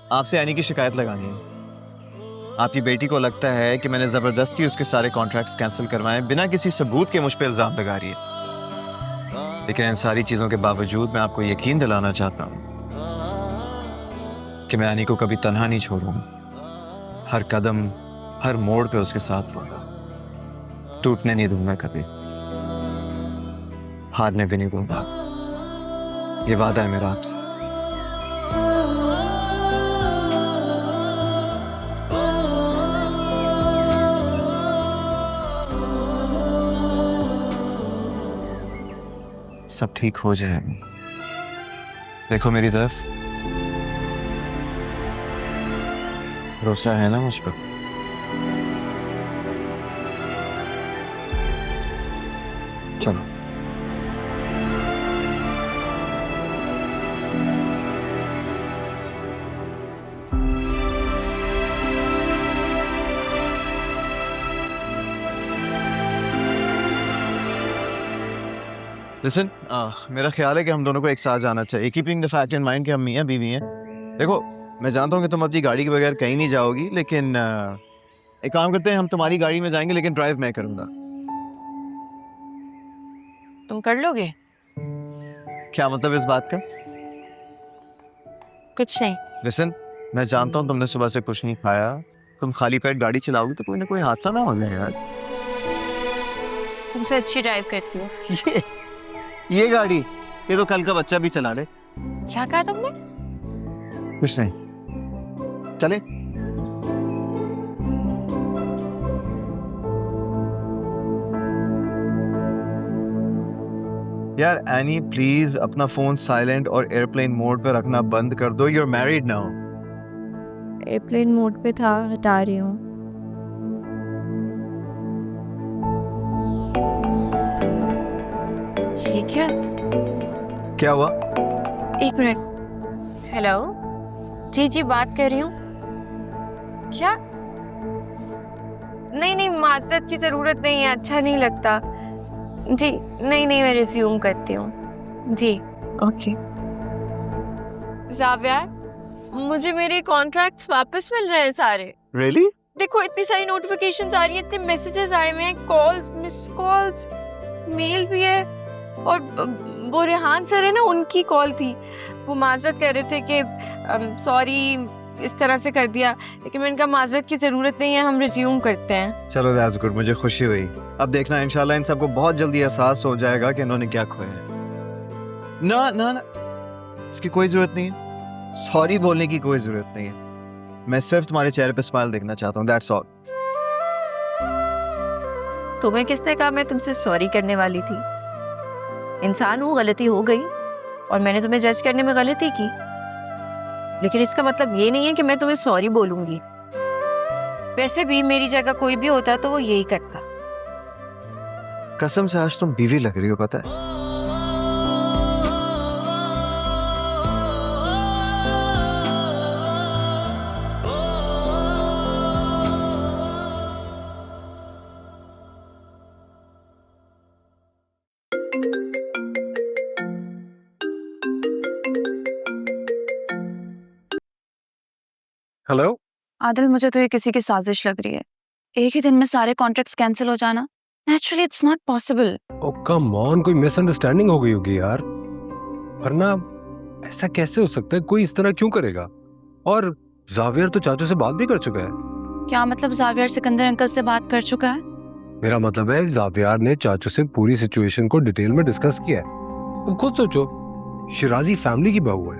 आपसे एनी की शिकायत लगानी है। आपकी बेटी को लगता है कि मैंने जबरदस्ती उसके सारे कॉन्ट्रैक्ट्स कैंसिल करवाए, बिना किसी सबूत के मुझ पे इल्जाम लगा रही है। लेकिन इन सारी चीजों के बावजूद मैं आपको यकीन दिलाना चाहता हूँ कि मैं एनी को कभी तन्हा नहीं छोड़ूंगा। हर कदम, हर मोड़ पे उसके साथ रहूंगा। टूटने नहीं दूंगा कभी, हारने भी नहीं दूंगा। ये वादा है मेरा आपसे। सब ठीक हो जाएगा, देखो मेरी तरफ। भरोसा है ना मुझ पर? चलो। लिसन, मेरा ख्याल है कि हम दोनों को एक साथ जाना चाहिए, keeping the fact in mind कि हम मियाँ बीवी हैं। देखो, मैं जानता हूँ कि तुम अपनी गाड़ी के बगैर कहीं नहीं जाओगी, लेकिन एक काम करते हैं, हम तुम्हारी गाड़ी में जाएंगे, लेकिन ड्राइव मैं करूंगा। तुम कर लोगे? क्या मतलब इस बात का? कुछ नहीं। लिसन, मैं जानता हूँ तुमने सुबह से कुछ नहीं खाया। तुम खाली पेट गाड़ी चलाओगी तो कोई ना कोई हादसा ना हो जाए यार। तुमसे अच्छी ड्राइव करती हो। ये गाड़ी, ये तो कल का बच्चा भी चला ले। क्या कहा तुमने? कुछ नहीं, चले। यार एनी, प्लीज अपना फोन साइलेंट और एयरप्लेन मोड पे रखना बंद कर दो। You're married now. Airplane mode पे था, हटा रही हूँ। ठीक है। क्या हुआ? एक मिनट। हेलो, जी जी बात कर रही हूँ। क्या? नहीं नहीं, माजरत की जरूरत नहीं है, अच्छा नहीं लगता जी। नहीं नहीं, मैं रिज्यूम करती हूँ जी। ओके। जाविया, मुझे मेरे कॉन्ट्रैक्ट्स वापस मिल रहे हैं सारे। Really? देखो, इतनी सारी नोटिफिकेशंस आ रही है, इतने मैसेजेस आए हुए हैं, कॉल्स, मिस कॉल्स, मेल भी है। और वो रेहान सर है ना, उनकी कॉल थी। वो माजरत कह रहे थे कि सॉरी इस तरह से कर दिया, लेकिन मैंने कहा माजरत की जरूरत नहीं है, हम रिज्यूम करते हैं। चलो दैट्स गुड, मुझे खुशी हुई। अब देखना इंशाल्लाह इन सबको बहुत जल्दी एहसास हो जाएगा कि इन्होंने क्या खोया है। ना ना ना, इसकी कोई जरूरत नहीं है, सॉरी बोलने की कोई जरूरत नहीं है। मैं सिर्फ तुम्हारे चेहरे पे स्माइल देखना चाहता हूँ, दैट्स ऑल। तुम्हें किसने कहा मैं तुमसे सॉरी करने वाली थी? इंसान हूँ, गलती हो गई और मैंने तुम्हें जज करने में गलती की, लेकिन इसका मतलब ये नहीं है कि मैं तुम्हें सॉरी बोलूंगी। वैसे भी मेरी जगह कोई भी होता तो वो यही करता। कसम से आज तुम बीवी लग रही हो, पता है। हेलो आदिल, मुझे तो ये किसी की साजिश लग रही है। एक ही दिन में सारे कॉन्ट्रैक्ट्स कैंसिल हो जाना, naturally it's not possible. Oh come on, कोई मिसअंडरस्टैंडिंग हो गई होगी यार, वरना ऐसा कैसे हो सकता है? कोई इस तरह क्यों करेगा? और जावियर तो चाचू से बात भी कर चुका है। क्या मतलब जावियर सिकंदर अंकल से बात कर चुका है? मेरा मतलब है जावियर ने चाचू से पूरी सिचुएशन को डिटेल में डिस्कस किया है। अब खुद सोचो, शिराजी फैमिली की बहू है,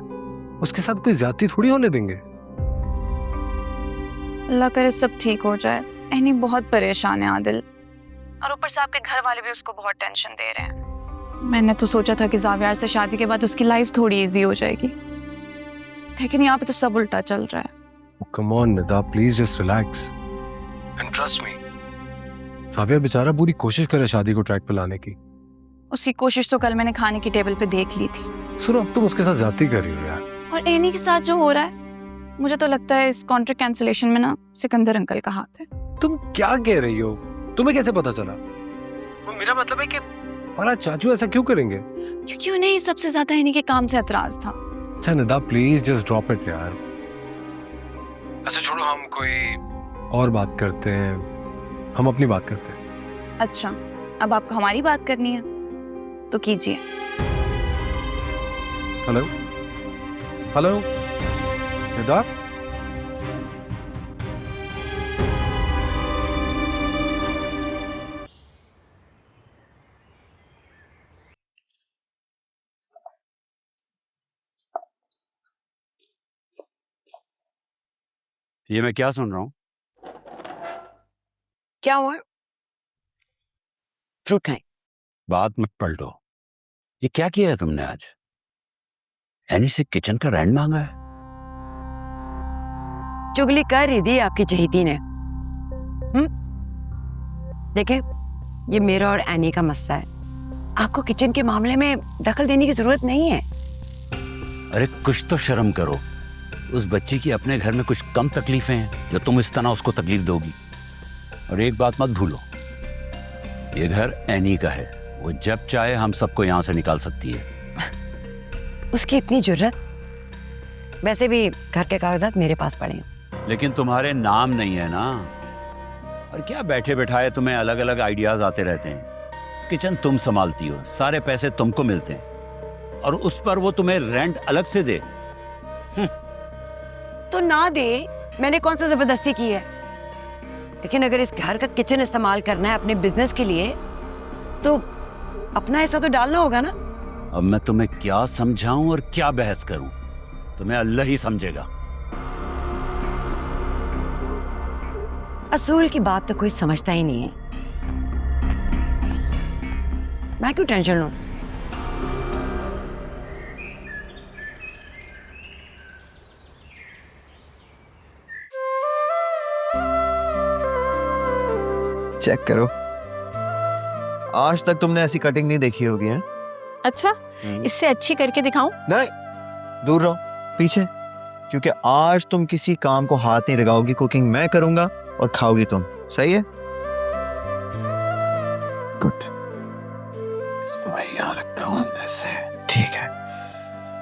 उसके साथ कोई ज्यादती थोड़ी होने देंगे। अल्लाह करे सब ठीक हो जाए। एनी बहुत परेशान है आदिल, और ऊपर से आपके घर वाले भी उसको बहुत टेंशन दे रहे हैं। मैंने तो सोचा था कि जावियर से शादी के बाद उसकी लाइफ थोड़ी इजी हो जाएगी, लेकिन यहाँ पे तो सब उल्टा चल रहा है। Come on Nida, please just relax and trust me. Xavier बेचारा पूरी कोशिश करे शादी को ट्रैक पे लाने की। उसकी कोशिश तो कल मैंने खाने की टेबल पे देख ली थी। सुनो, अब तुम उसके साथ ज्यादती कर रही हो यार। और एनी के साथ जो हो रहा है, मुझे तो लगता है इस कॉन्ट्रैक्ट कैंसिलेशन में ना सिकंदर अंकल का हाथ है। तुम क्या कह रही हो? तुम्हें कैसे पता चला? मेरा मतलब है कि भला चाचू ऐसा क्यों करेंगे? क्योंकि उन्हें सबसे ज्यादा एनी के काम से एतराज था। अच्छा Nida, please just drop it यार। अच्छा छोड़ो, हम कोई और बात करते हैं, हम अपनी बात करते हैं। अच्छा, अब आपको हमारी बात करनी है तो कीजिए। हेलो हेलो निदा, ये मैं क्या सुन रहा हूँ? क्या हुआ? फ्रूट खाएं। बात मत पलटो। ये क्या किया है तुमने आज? एनी से किचन का रेंट मांगा है? चुगली कर ही दी आपकी चहेती ने। देखे, ये मेरा और एनी का मसला है। आपको किचन के मामले में दखल देने की जरूरत नहीं है। अरे कुछ तो शर्म करो। उस बच्ची की अपने घर में कुछ कम तकलीफें हैं जो तुम इस तरह उसको तकलीफ दोगी। और एक बात मत भूलो, ये घर एनी का है। वो जब चाहे हम सबको यहाँ से निकाल सकती है। उसकी इतनी जरूरत? वैसे भी घर के कागजात मेरे पास पड़े हैं। लेकिन तुम्हारे नाम नहीं है ना। और क्या बैठे बैठाए तुम्हें अलग अलग आइडियाज आते रहते हैं। किचन तुम संभालती हो, सारे पैसे तुमको मिलते हैं, और उस पर वो तुम्हें रेंट अलग से दे। तो ना दे, मैंने कौन सा जबरदस्ती की है? लेकिन अगर इस घर का किचन इस्तेमाल करना है अपने बिजनेस के लिए, तो अपना हिस्सा तो डालना होगा ना। अब मैं तुम्हें क्या समझाऊं और क्या बहस करूं, तुम्हें अल्लाह ही समझेगा। असूल की बात तो कोई समझता ही नहीं है। मैं क्यों टेंशन लूं? चेक करो, आज तक तुमने ऐसी कटिंग नहीं देखी होगी है? अच्छा, इससे अच्छी करके दिखाऊं? नहीं, दूर रहो, पीछे। क्योंकि आज तुम किसी काम को हाथ नहीं लगाओगी। कुकिंग मैं करूंगा और खाओगी तुम। सही है? गुड। इसको मैं यहाँ रखता हूँ ऐसे। ठीक है।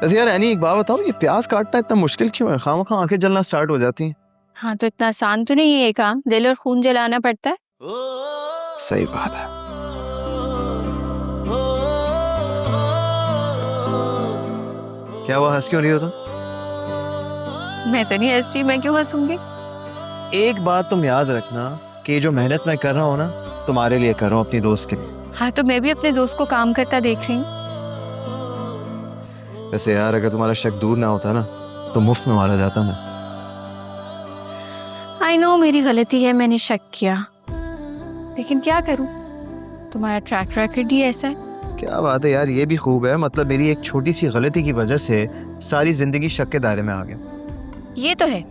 वैसे यार एनी, एक बात बताओ, ये प्याज काटना इतना मुश्किल क्यों है? खामखा आंखें जलना स्टार्ट हो जाती हैं। हाँ, तो इतना आसान तो नहीं है ये काम। दिल और खून जलाना पड़ता है। सही बात है। क्या हुआ, हंस क्यों रही हो तुम? मैं तो नहीं हंस रही, मैं क्यों हंसूंगी? एक बात तुम याद रखना कि जो मेहनत मैं कर रहा हूँ ना, तुम्हारे लिए कर रहा हूँ, अपनी दोस्त के लिए। हाँ, तो मैं भी अपने दोस्त को काम करता देख रही हूँ। वैसे यार, अगर तुम्हारा शक दूर ना होता ना, तो मुफ्त में मारा जाता मैं। आई नो मेरी गलती है, मैंने शक किया, लेकिन क्या करूं, तुम्हारा ट्रैक रिकॉर्ड ही ऐसा है। क्या बात है यार, ये भी खूब है। मतलब मेरी एक छोटी सी गलती की वजह से सारी जिंदगी शक के दायरे में आ गया। ये तो है।